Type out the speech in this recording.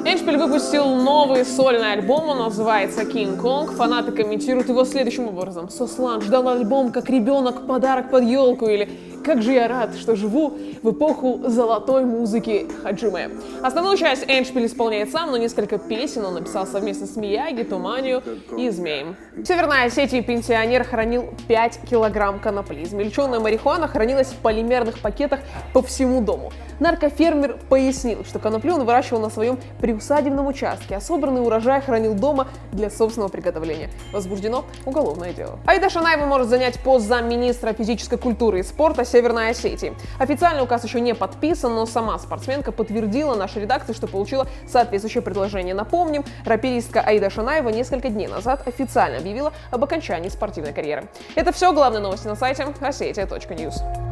Эндшпиль выпустил новый сольный альбом, он называется King Kong. Фанаты комментируют его следующим образом. Сослан ждал альбом как ребенок подарок под елку, или как же я рад, что живу в эпоху золотой музыки Хаджиме. Основную часть Эндшпиль исполняет сам, но несколько песен он написал совместно с Мияги, Туманью и Змеем. В Северной Осетии пенсионер хранил 5 килограмм конопли. Измельченная марихуана хранилась в полимерных пакетах по всему дому. Наркофермер пояснил, что коноплю он выращивал на своем приусадебном участке, а собранный урожай хранил дома для собственного приготовления. Возбуждено уголовное дело. Аида Шанаева может занять пост замминистра физической культуры и спорта Северной Осетии. Официальный указ еще не подписан, но сама спортсменка подтвердила нашей редакции, что получила соответствующее предложение. Напомним, рэперистка Аида Шанаева несколько дней назад официально объявила об окончании спортивной карьеры. Это все главные новости на сайте Осетия.News.